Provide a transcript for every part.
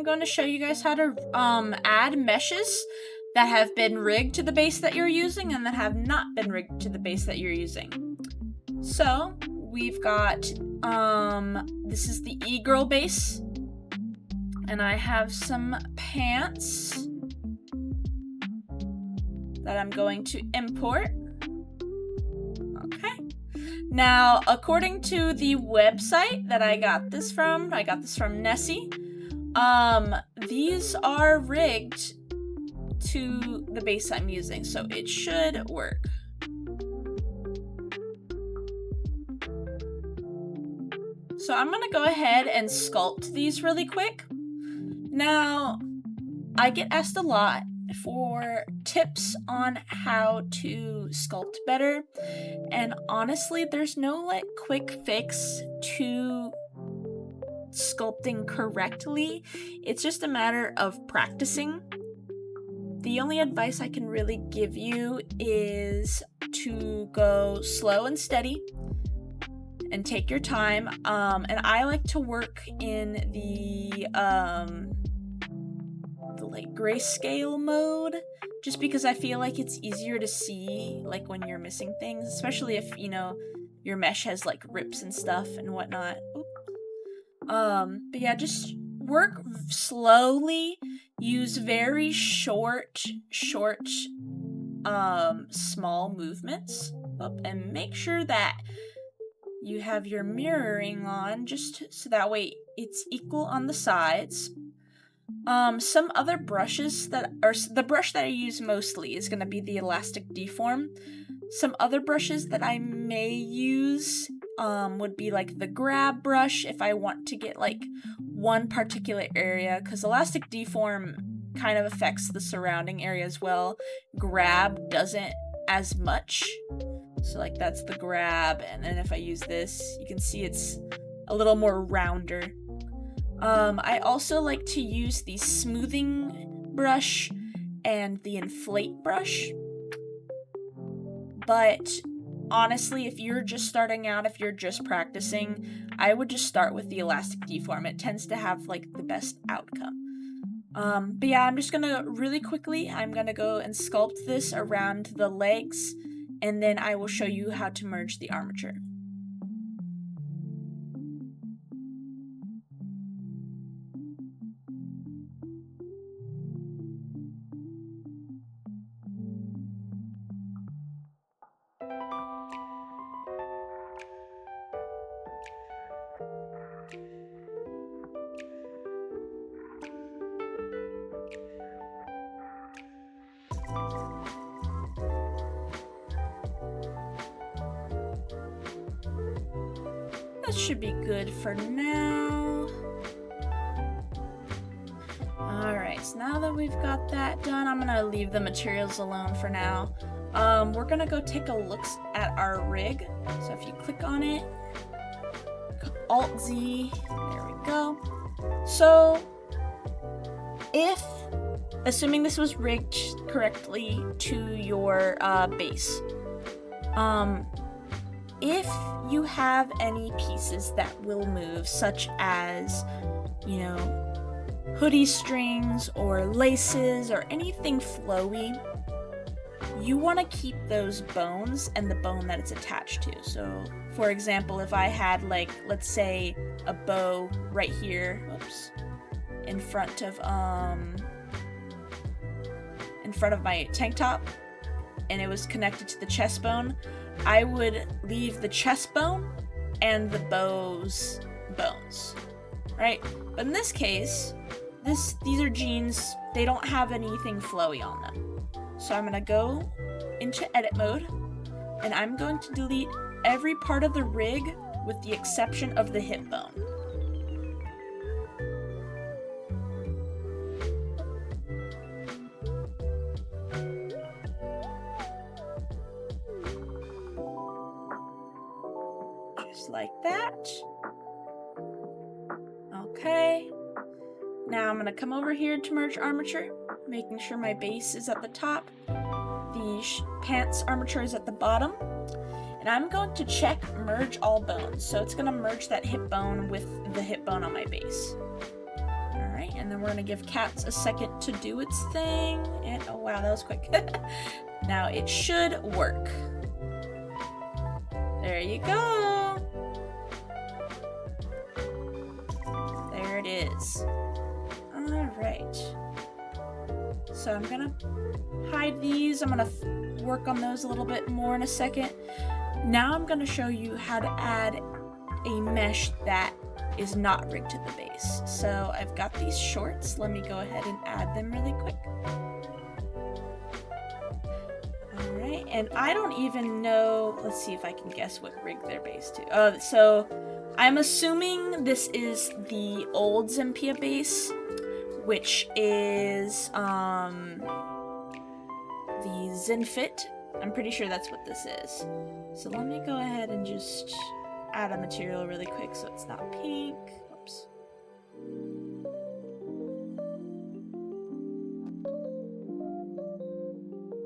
going to show you guys how to add meshes that have been rigged to the base that you're using and that have not been rigged to the base that you're using. So we've got, this is the e-girl base, and I have some pants that I'm going to import. Okay. Now, according to the website that I got this from Nessie, these are rigged to the base I'm using, so it should work. So I'm gonna go ahead and sculpt these really quick. Now, I get asked a lot for tips on how to sculpt better, and honestly, there's no like quick fix to sculpting correctly. It's just a matter of practicing. The only advice I can really give you is to go slow and steady and take your time. And I like to work in the like grayscale mode, just because I feel like it's easier to see like when you're missing things, especially if, you know, your mesh has like rips and stuff and whatnot. But yeah, just work slowly, use very short, small movements, and make sure that you have your mirroring on, just so that way it's equal on the sides. Some other brushes the brush that I use mostly is going to be the elastic deform. Some other brushes that I may use would be like the grab brush if I want to get like one particular area, because elastic deform kind of affects the surrounding area as well. Grab doesn't as much. So like that's the grab, and then if I use this, you can see it's a little more rounder. I also like to use the smoothing brush and the inflate brush. But honestly, if you're just starting out, if you're just practicing, I would just start with the elastic deform. It tends to have like the best outcome. But yeah, I'm just gonna really quickly, I'm gonna go and sculpt this around the legs, and then I will show you how to merge the armature. That should be good for now. Alright, so now that we've got that done, I'm gonna leave the materials alone for now. We're gonna go take a look at our rig. So if you click on it, Alt-Z, there we go. So, assuming this was rigged correctly to your base, if you have any pieces that will move, such as, you know, hoodie strings or laces or anything flowy, you want to keep those bones and the bone that it's attached to. So, for example, if I had, like, let's say a bow right here, in front of my tank top, and it was connected to the chest bone, I would leave the chest bone and the bow's bones, right? But in this case, these are jeans, they don't have anything flowy on them. So I'm gonna go into edit mode, and I'm going to delete every part of the rig with the exception of the hip bone. Just like that. Okay. Now I'm going to come over here to merge armature, making sure my base is at the top, the pants armature is at the bottom, and I'm going to check merge all bones. So it's going to merge that hip bone with the hip bone on my base. Alright, And then we're gonna give cats a second to do its thing. And oh wow, that was quick. Now it should work. There you go. There it is. Alright. So I'm gonna hide these. I'm gonna work on those a little bit more in a second. Now I'm gonna show you how to add a mesh that is not rigged to the base. So I've got these shorts. Let me go ahead and add them really quick. Alright, and I don't even know, let's see if I can guess what rig they're based to. Oh, so I'm assuming this is the old Zempia base, which is the Zenfit. I'm pretty sure that's what this is. So let me go ahead and just add a material really quick so it's not pink. Oops.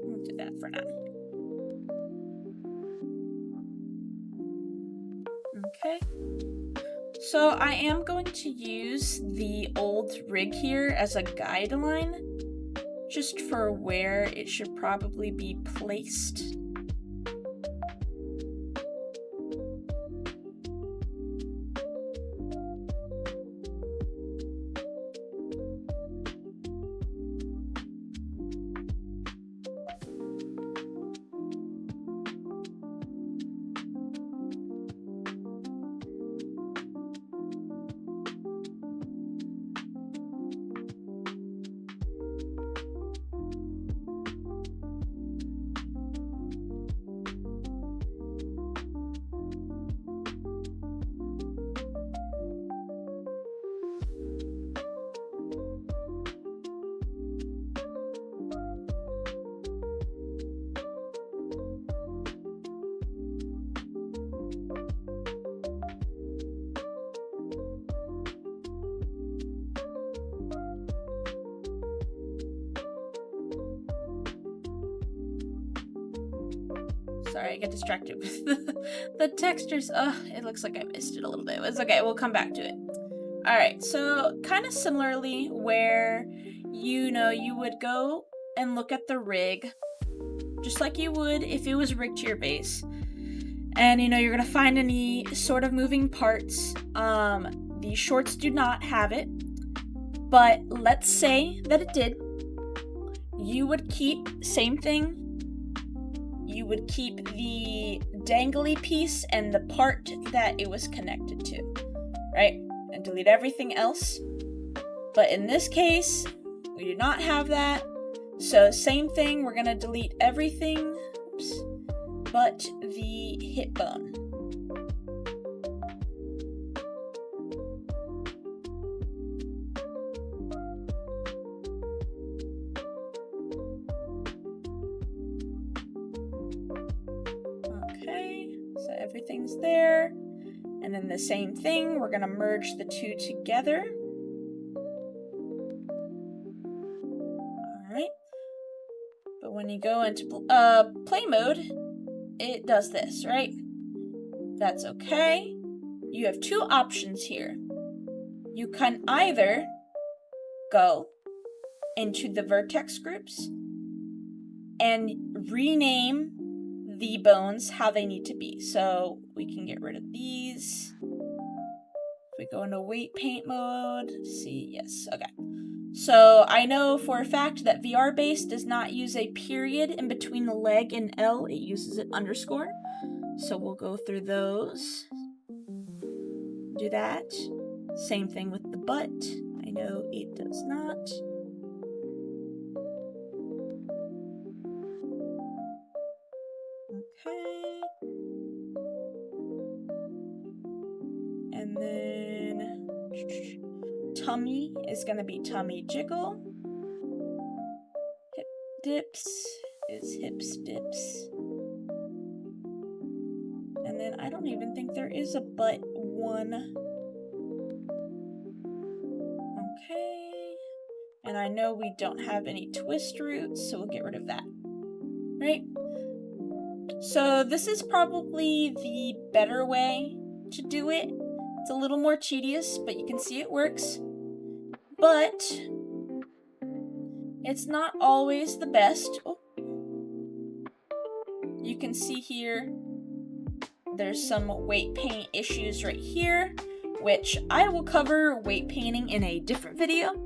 We'll do that for now. Okay. So I am going to use the old rig here as a guideline, just for where it should probably be placed. Sorry, I get distracted with the textures. Ugh, it looks like I missed it a little bit. It's okay, we'll come back to it. Alright, so kind of similarly where, you would go and look at the rig, just like you would if it was rigged to your base. And, you're going to find any sort of moving parts. The shorts do not have it, but let's say that it did. You would keep, same thing, you would keep the dangly piece and the part that it was connected to, right? And delete everything else. But in this case, we do not have that. So same thing, we're gonna delete everything, but the hip bone. So everything's there, and then the same thing, we're gonna merge the two together. Alright, but when you go into play mode, it does this, right? That's okay. You have two options here. You can either go into the vertex groups and rename the bones how they need to be. So we can get rid of these. If we go into weight paint mode, see, yes, okay. So I know for a fact that VR base does not use a period in between the leg and L, it uses an underscore. So we'll go through those. Do that. Same thing with the butt. I know it does not. Okay. And then tummy is going to be tummy jiggle. Hip dips is hips dips. And then I don't even think there is a butt one. Okay. And I know we don't have any twist roots, so we'll get rid of that. Right? So this is probably the better way to do it. It's a little more tedious, but you can see it works. but it's not always the best. Oh. You can see here, there's some weight paint issues right here, which I will cover weight painting in a different video.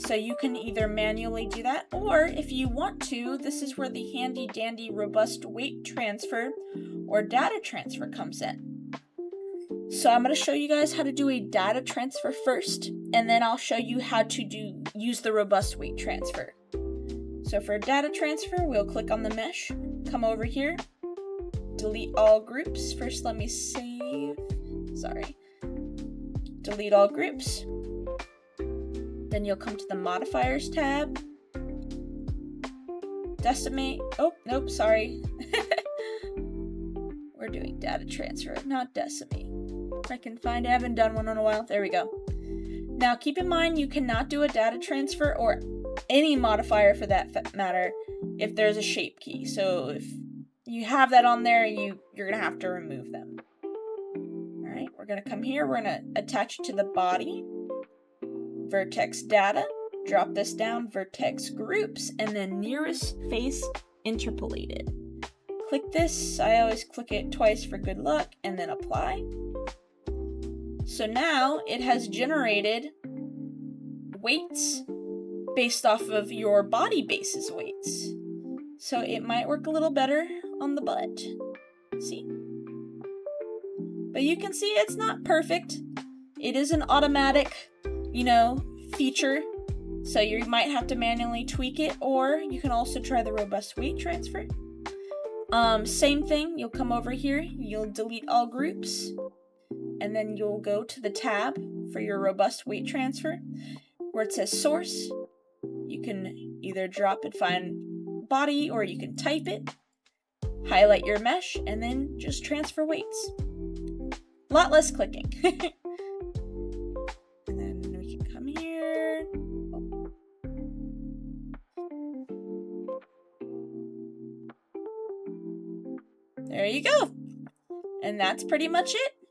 So you can either manually do that, or if you want to, this is where the handy dandy robust weight transfer or data transfer comes in. So I'm going to show you guys how to do a data transfer first, and then I'll show you how to use the robust weight transfer. So for data transfer, we'll click on the mesh, come over here, delete all groups. First, let me save, delete all groups. Then you'll come to the modifiers tab, decimate, oh, nope, sorry. We're doing data transfer, not decimate. If I can find it, I haven't done one in a while, there we go. Now keep in mind you cannot do a data transfer or any modifier for that matter if there's a shape key. So if you have that on there, you're gonna have to remove them. All right, we're gonna come here, we're gonna attach it to the body. Vertex data, drop this down, vertex groups, and then nearest face interpolated. Click this, I always click it twice for good luck, and then apply. So now it has generated weights based off of your body base's weights. So it might work a little better on the butt. See? But you can see it's not perfect. It is an automatic, feature, so you might have to manually tweak it, or you can also try the robust weight transfer. Same thing, you'll come over here, you'll delete all groups, and then you'll go to the tab for your robust weight transfer, where it says source. You can either drop it, find body, or you can type it, highlight your mesh, and then just transfer weights. A lot less clicking. There you go. And that's pretty much it.